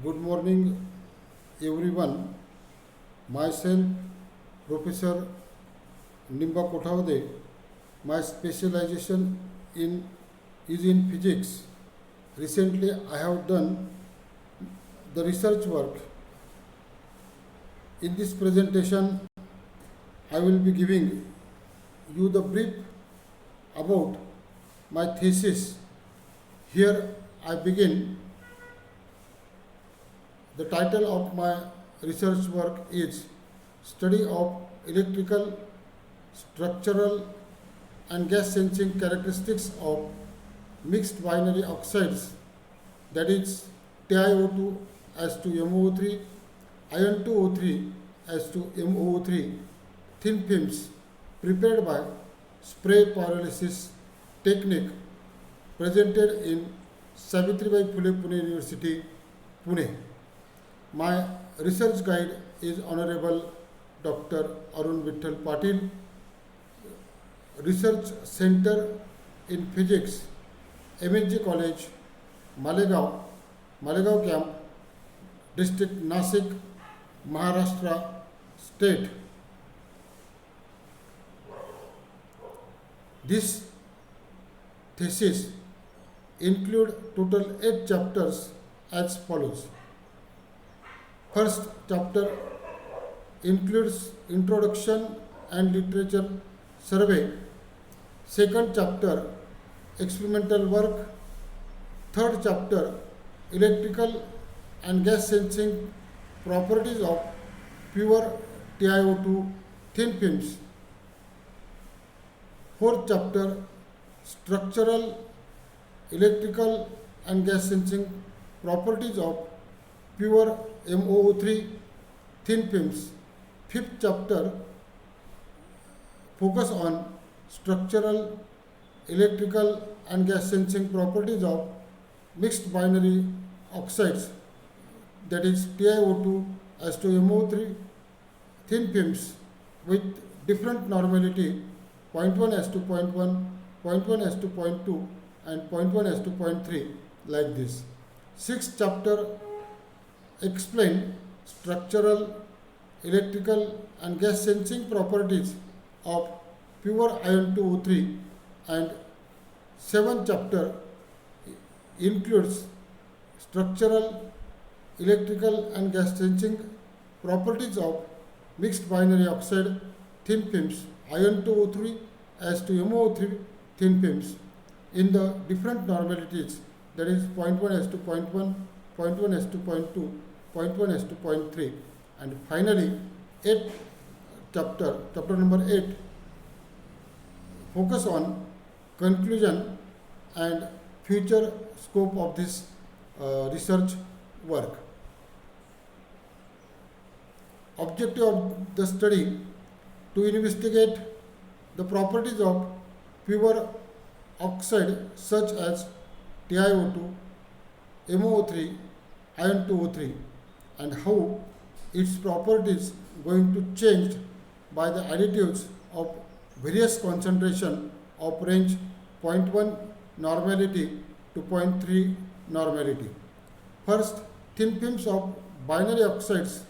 Good morning, everyone. Myself, Professor Nimba Kothawade. My specialization in is in physics. Recently, I have done the research work. In this presentation, I will be giving you the brief about my thesis. Here, I begin. The title of my research work is Study of Electrical, Structural and Gas Sensing Characteristics of Mixed Binary Oxides, that is TiO2 H2MOO3, iron 2O3 H2MOO3 thin films prepared by spray pyrolysis technique, presented in Savitribai Phule Pune University, Pune. My research guide is Honorable Dr. Arun Vittal Patil, Research Center in Physics, MSG College, Malegaon Camp, District Nasik, Maharashtra State. This thesis include total 8 chapters as follows. First chapter includes introduction and literature survey. Second chapter experimental work. Third chapter electrical and gas sensing properties of pure TiO2 thin films. Fourth chapter structural, electrical and gas sensing properties of pure MOO3 thin films. Fifth chapter focus on structural, electrical and gas sensing properties of mixed binary oxides, that is TiO2 H2MO3 thin films with different normality 0.1 as to 0.1, 0.1 as to 0.2 and 0.1 as to 0.3, like this. Sixth chapter explain structural, electrical and gas sensing properties of pure iron 2O3, and seventh chapter includes structural, electrical and gas sensing properties of mixed binary oxide thin films, iron 2O3 as to MOO3 thin films in the different normalities, that is 0.1 as to 0.1, 0.1 as to 0.2, 0.1 as to 0.3, and finally chapter number 8 focus on conclusion and future scope of this research work. Objective of the study: to investigate the properties of pure oxide such as TiO2, MOO3, iron 2O3, and how its properties going to change by the additives of various concentration of range 0.1 normality to 0.3 normality. First, thin films of binary oxides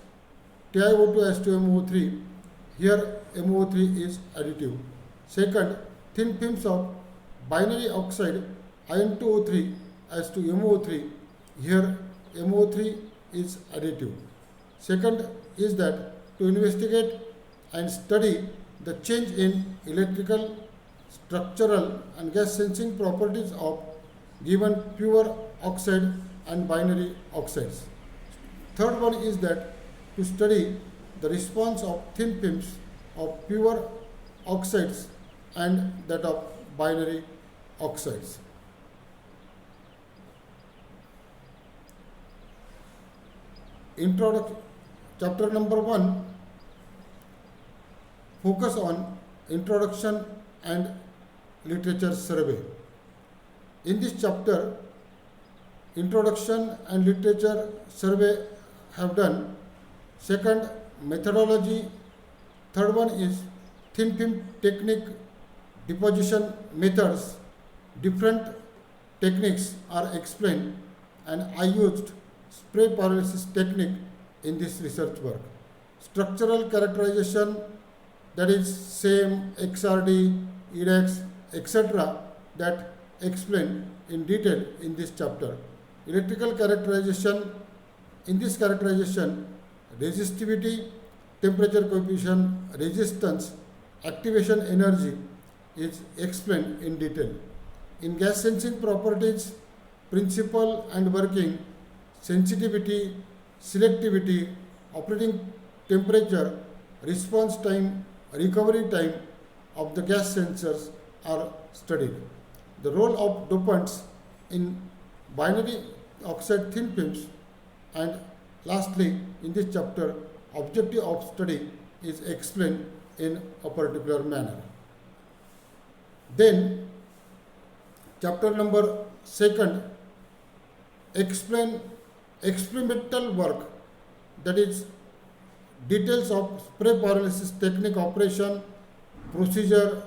TiO2 H2MOO3, here MOO3 is additive. Second, thin films of binary oxide iron 2O3 H2MOO3, here MOO3 is additive. Second is that to investigate and study the change in electrical, structural and gas sensing properties of given pure oxide and binary oxides. Third one is that to study the response of thin films of pure oxides and that of binary oxides. Chapter number 1 focus on introduction and literature survey. In this chapter, introduction and literature survey have done. Second, methodology. Third one is thin film technique, deposition methods. Different techniques are explained, and I used spray pyrolysis technique in this research work. Structural characterization, that is SAME, XRD, EDEX, etc., that explained in detail in this chapter. Electrical characterization, in this characterization, resistivity, temperature coefficient, resistance, activation energy is explained in detail. In gas sensing properties, principle and working, sensitivity, selectivity, operating temperature, response time, recovery time of the gas sensors are studied. The role of dopants in binary oxide thin films, and lastly in this chapter, objective of study is explained in a particular manner. Then chapter number 2, explain experimental work, that is details of spray pyrolysis technique operation, procedure,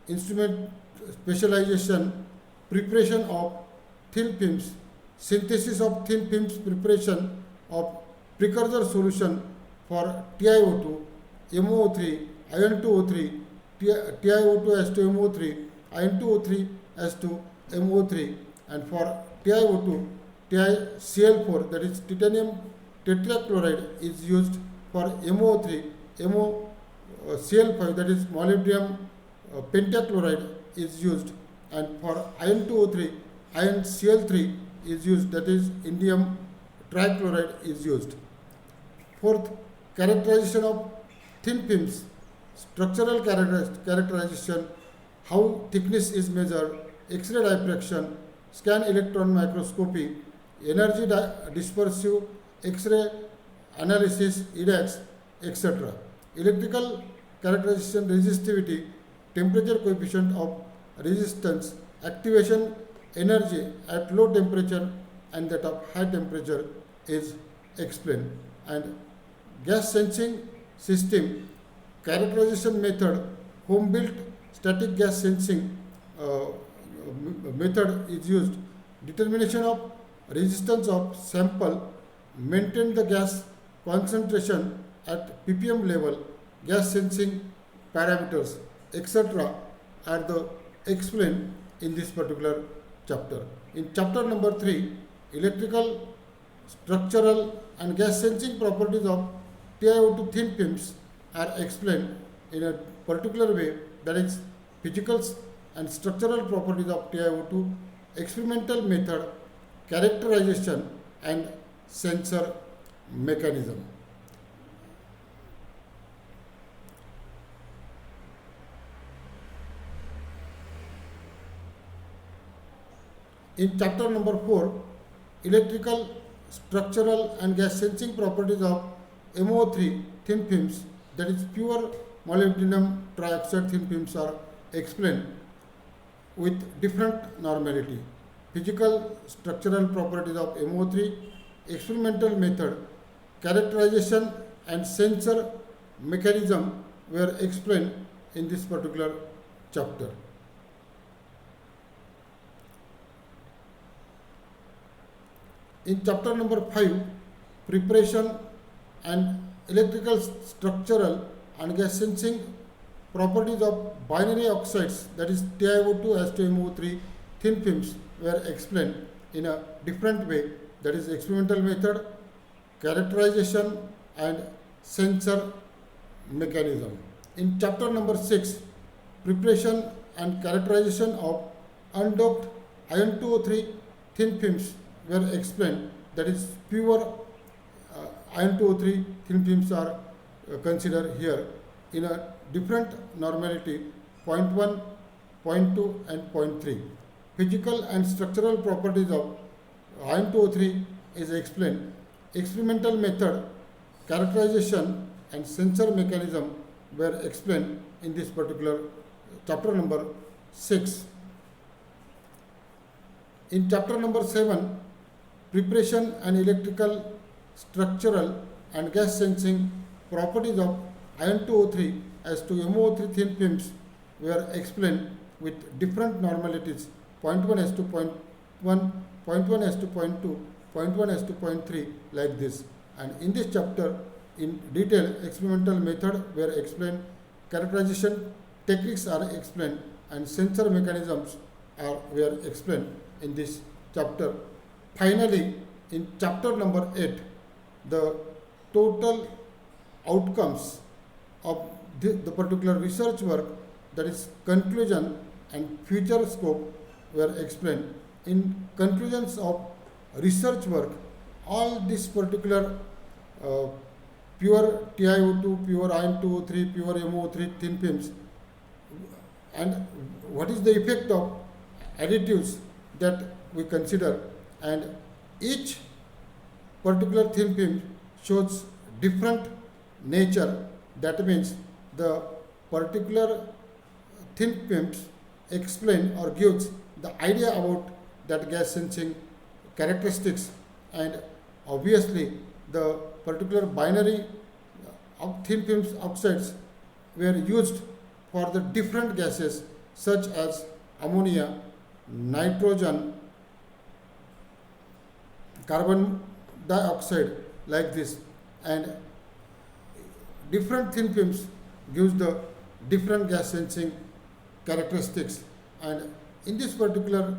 instrument specialization, preparation of thin films, synthesis of thin films, preparation of precursor solution for TiO2, MOO3, IN2O3, TiO2 IN2O3 MO3, and for TiO2, TiCl4, that is titanium tetrachloride, is used for MO3, MoCl5, that is molybdenum pentachloride, is used, and for IN2O3, InCl3 is used, that is indium trichloride is used. Fourth, characterization of thin films, structural characterization, how thickness is measured, X-ray diffraction, scan electron microscopy, energy dispersive X-ray analysis, EDEX, etc. Electrical characterization, resistivity, temperature coefficient of resistance, activation energy at low temperature and that of high temperature is explained. And gas sensing system, characterization method, home built static gas sensing method is used, determination of resistance of sample, maintain the gas concentration at ppm level, gas sensing parameters, etc. are the explained in this particular chapter. In chapter number 3, electrical, structural and gas sensing properties of TiO2 thin films are explained in a particular way, that is physical and structural properties of TiO2, experimental method, characterization and sensor mechanism. In chapter number 4, electrical, structural and gas sensing properties of MO3 thin films, that is pure molybdenum trioxide thin films, are explained with different normality. Physical, structural properties of MO3, experimental method, characterization and sensor mechanism were explained in this particular chapter. In chapter number 5, preparation and electrical, structural and gas sensing properties of binary oxides, that is TiO2 MO3 thin films, were explained in a different way, that is experimental method, characterization and sensor mechanism. In chapter number 6, preparation and characterization of undoped IN2O3 thin films were explained, that is pure IN2O3 thin films are considered here in a different normality, 0.1, 0.2 and 0.3. Physical and structural properties of IN2O3 is explained. Experimental method, characterization and sensor mechanism were explained in this particular chapter number 6. In chapter number 7, preparation and electrical, structural and gas sensing properties of IN2O3 MO3 thin films were explained with different normalities, 0.1 to 0.1, 0.1 to 0.2 point 1 as to point 3 like this. And in this chapter, in detail, experimental method were explained, characterization techniques are explained, and sensor mechanisms were explained in this chapter. Finally, in chapter number 8, the total outcomes of the particular research work, that is conclusion and future scope, were explained. In conclusions of research work, all this particular pure TiO2, pure iron 203, pure MO3 thin films, and what is the effect of additives that we consider, and each particular thin film shows different nature. That means the particular thin films explain or gives the idea about that gas sensing characteristics, and obviously the particular binary of thin films oxides were used for the different gases such as ammonia, nitrogen, carbon dioxide, like this, and different thin films gives the different gas sensing characteristics. And in this particular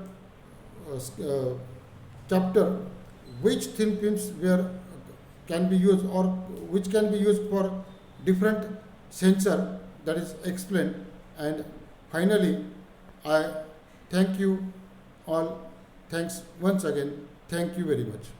chapter, which thin films can be used, or which can be used for different sensor, that is explained. And finally, I thank you all. Thanks once again. Thank you very much.